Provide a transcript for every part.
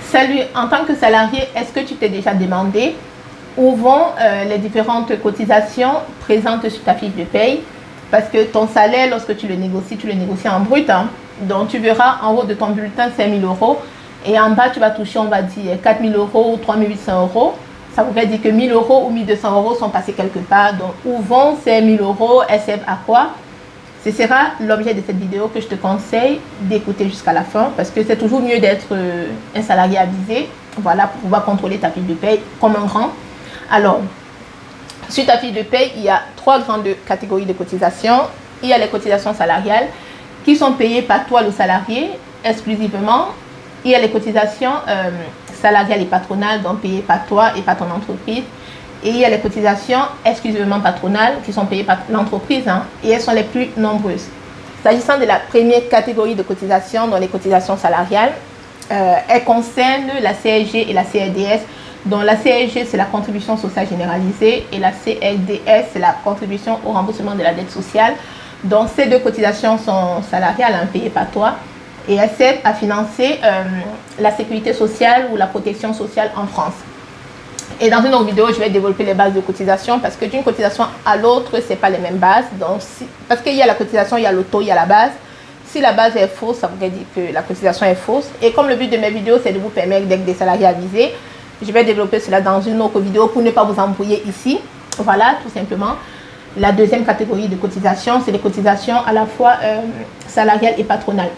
Salut, en tant que salarié, est-ce que tu t'es déjà demandé où vont les différentes cotisations présentes sur ta fiche de paye? Parce que ton salaire, lorsque tu le négocies en brut. Hein. Donc tu verras en haut de ton bulletin 5 000 euros et en bas tu vas toucher, on va dire, 4 000 euros ou 3 800 euros. Ça voudrait dire que 1 000 euros ou 1 200 euros sont passés quelque part. Donc où vont ces 1 000 euros? Elles servent à quoi? Ce sera l'objet de cette vidéo que je te conseille d'écouter jusqu'à la fin parce que c'est toujours mieux d'être un salarié avisé, voilà, pour pouvoir contrôler ta fiche de paye comme un grand. Alors, sur ta fiche de paye, il y a 3 grandes catégories de cotisations. Il y a les cotisations salariales qui sont payées par toi, le salarié, exclusivement. Il y a les cotisations salariales et patronales, donc payées par toi et par ton entreprise. Et il y a les cotisations exclusivement patronales qui sont payées par l'entreprise, hein, et elles sont les plus nombreuses. S'agissant de la première catégorie de cotisations, dans les cotisations salariales, elles concernent la CSG et la CRDS. Donc la CSG, c'est la contribution sociale généralisée et la CRDS, c'est la contribution au remboursement de la dette sociale. Donc ces deux cotisations sont salariales, hein, payées par toi, et elles servent à financer la sécurité sociale ou la protection sociale en France. Et dans une autre vidéo, je vais développer les bases de cotisation parce que d'une cotisation à l'autre, ce n'est pas les mêmes bases. Donc, parce qu'il y a la cotisation, il y a le taux, il y a la base. Si la base est fausse, ça veut dire que la cotisation est fausse. Et comme le but de mes vidéos, c'est de vous permettre d'être des salariés avisés, je vais développer cela dans une autre vidéo pour ne pas vous embrouiller ici. Voilà, tout simplement. La deuxième catégorie de cotisation, c'est les cotisations à la fois salariales et patronales.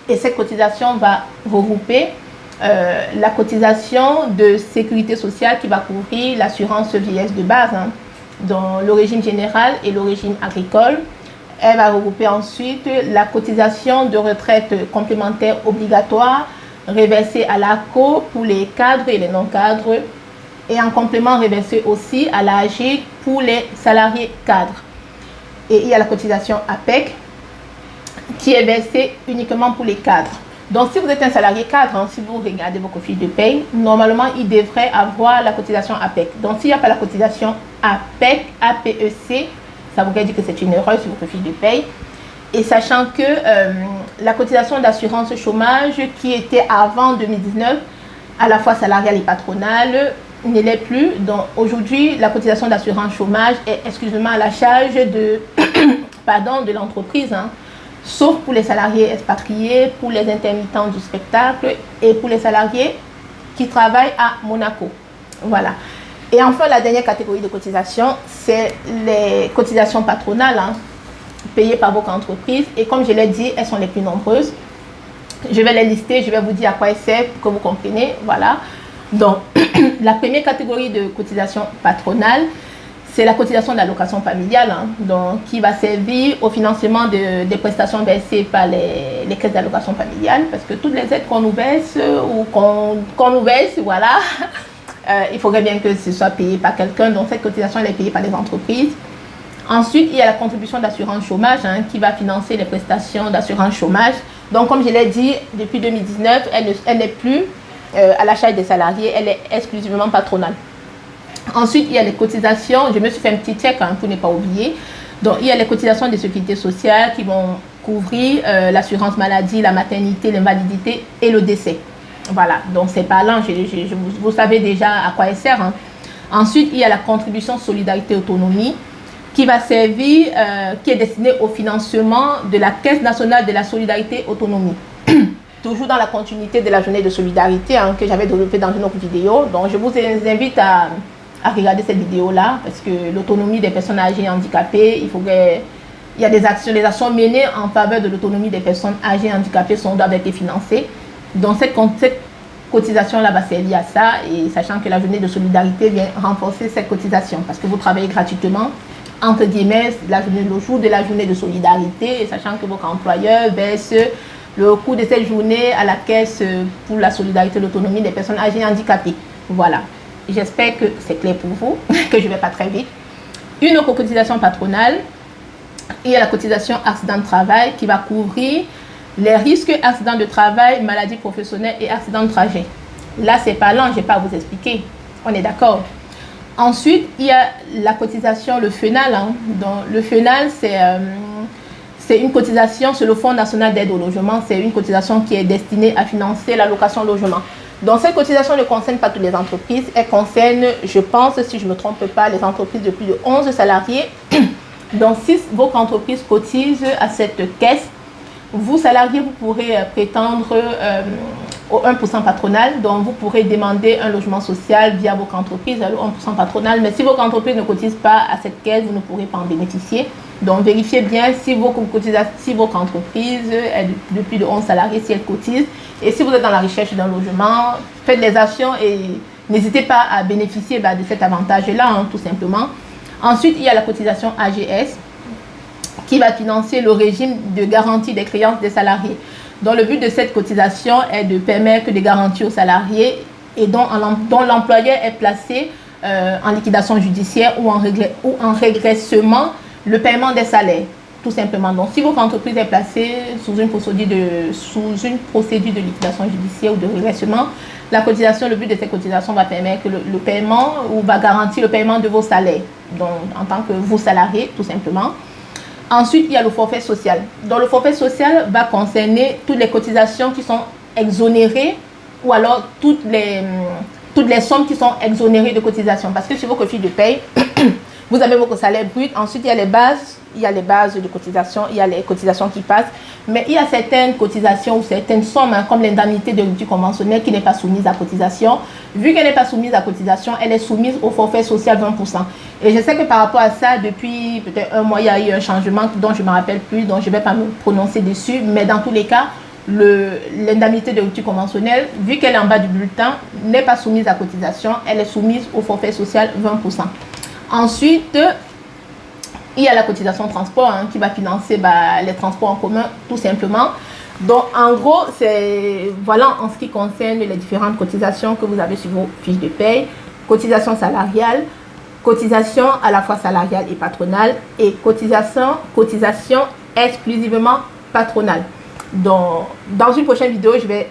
Et cette cotisation va regrouper la cotisation de sécurité sociale qui va couvrir l'assurance vieillesse de base, hein, dans le régime général et le régime agricole. Elle va regrouper ensuite la cotisation de retraite complémentaire obligatoire reversée à l'ACO pour les cadres et les non-cadres et en complément reversée aussi à l'AGIC pour les salariés cadres. Et il y a la cotisation APEC qui est versée uniquement pour les cadres. Donc, si vous êtes un salarié cadre, hein, si vous regardez vos fiches de paye, normalement, il devrait avoir la cotisation APEC. Donc, s'il n'y a pas la cotisation APEC, APEC, ça voudrait dire que c'est une erreur sur votre fiche de paye. Et sachant que la cotisation d'assurance chômage qui était avant 2019, à la fois salariale et patronale, ne l'est plus. Donc, aujourd'hui, la cotisation d'assurance chômage est exclusivement à la charge de, de l'entreprise, hein. Sauf pour les salariés expatriés, pour les intermittents du spectacle et pour les salariés qui travaillent à Monaco. Voilà. Et enfin, la dernière catégorie de cotisation, c'est les cotisations patronales, hein, payées par votre entreprise. Et comme je l'ai dit, elles sont les plus nombreuses. Je vais les lister, je vais vous dire à quoi elles servent pour que vous compreniez. Voilà. Donc, la première catégorie de cotisation patronale, c'est la cotisation d'allocation familiale, hein, donc, qui va servir au financement des prestations versées par les caisses d'allocation familiale. Parce que toutes les aides qu'on nous verse ou qu'on nous verse, voilà, il faudrait bien que ce soit payé par quelqu'un. Donc cette cotisation, elle est payée par les entreprises. Ensuite, il y a la contribution d'assurance chômage, hein, qui va financer les prestations d'assurance chômage. Donc comme je l'ai dit, depuis 2019, elle n'est plus à la charge des salariés, elle est exclusivement patronale. Ensuite, il y a les cotisations, je me suis fait un petit check, hein, pour ne pas oublier. Donc, il y a les cotisations de sécurité sociale qui vont couvrir l'assurance maladie, la maternité, l'invalidité et le décès. Voilà, donc c'est parlant, vous savez déjà à quoi elle sert, hein. Ensuite, il y a la contribution solidarité autonomie qui va servir, qui est destinée au financement de la Caisse nationale de la solidarité autonomie. Toujours dans la continuité de la journée de solidarité, hein, que j'avais développée dans une autre vidéo. Donc, je vous invite à regarder cette vidéo-là parce que l'autonomie des personnes âgées et handicapées, il y a des actions menées en faveur de l'autonomie des personnes âgées et handicapées doivent être financées. Donc, cette cotisation-là va servir à ça et sachant que la journée de solidarité vient renforcer cette cotisation parce que vous travaillez gratuitement, entre guillemets, le jour de la journée de solidarité et sachant que votre employeur verse le coût de cette journée à la caisse pour la solidarité et l'autonomie des personnes âgées et handicapées. Voilà. J'espère que c'est clair pour vous, que je ne vais pas très vite. Une autre cotisation patronale, il y a la cotisation accident de travail qui va couvrir les risques accidents de travail, maladies professionnelles et accidents de trajet. Là, c'est pas lent, je n'ai pas à vous expliquer. On est d'accord. Ensuite, il y a la cotisation, le FENAL. Hein. Donc, le FENAL, c'est une cotisation sur le Fonds national d'aide au logement. C'est une cotisation qui est destinée à financer l'allocation logement. Donc, cette cotisation ne concerne pas toutes les entreprises. Elle concerne, je pense, si je ne me trompe pas, les entreprises de plus de 11 salariés. Donc, si votre entreprise cotise à cette caisse, vous, salariés, vous pourrez prétendre au 1% patronal. Donc, vous pourrez demander un logement social via votre entreprise, le 1% patronal. Mais si votre entreprise ne cotise pas à cette caisse, vous ne pourrez pas en bénéficier. Donc, vérifiez bien si votre entreprise est de plus de 11 salariés, si elle cotise. Et si vous êtes dans la recherche d'un logement, faites les actions et n'hésitez pas à bénéficier de cet avantage-là, hein, tout simplement. Ensuite, il y a la cotisation AGS qui va financer le régime de garantie des créances des salariés. Donc, le but de cette cotisation est de permettre des garanties aux salariés et dont l'employeur est placé en liquidation judiciaire ou en régressement le paiement des salaires, tout simplement. Donc, si votre entreprise est placée sous une procédure de liquidation judiciaire ou de régressement, la cotisation, le but de cette cotisation va permettre le paiement ou va garantir le paiement de vos salaires, donc en tant que vous salariés, tout simplement. Ensuite, il y a le forfait social. Donc, le forfait social va concerner toutes les cotisations qui sont exonérées ou alors toutes les sommes qui sont exonérées de cotisations. Parce que sur votre fiche de paye, vous avez votre salaire brut. Ensuite, il y a les bases de cotisation, il y a les cotisations qui passent. Mais il y a certaines cotisations ou certaines sommes, hein, comme l'indemnité de rupture conventionnelle qui n'est pas soumise à cotisation. Vu qu'elle n'est pas soumise à cotisation, elle est soumise au forfait social 20%. Et je sais que par rapport à ça, depuis peut-être un mois, il y a eu un changement dont je ne me rappelle plus, donc je ne vais pas me prononcer dessus. Mais dans tous les cas, l'indemnité de rupture conventionnelle, vu qu'elle est en bas du bulletin, n'est pas soumise à cotisation, elle est soumise au forfait social 20%. Ensuite, il y a la cotisation transport, hein, qui va financer les transports en commun, tout simplement. Donc, en gros, voilà en ce qui concerne les différentes cotisations que vous avez sur vos fiches de paye. Cotisation salariale, cotisation à la fois salariale et patronale, et cotisation exclusivement patronale. Donc, dans une prochaine vidéo, je vais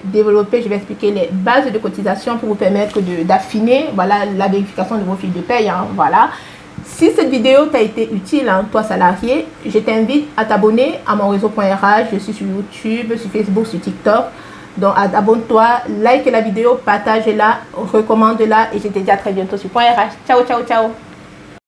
expliquer les bases de cotisation pour vous permettre d'affiner, voilà, la vérification de vos fiches de paye, hein, voilà. Si cette vidéo t'a été utile, hein, toi salarié, je t'invite à t'abonner à mon réseau.rh. Je suis sur YouTube, sur Facebook, sur TikTok. Donc, abonne-toi, like la vidéo, partage-la, recommande-la et je te dis à très bientôt sur .rh. Ciao, ciao, ciao.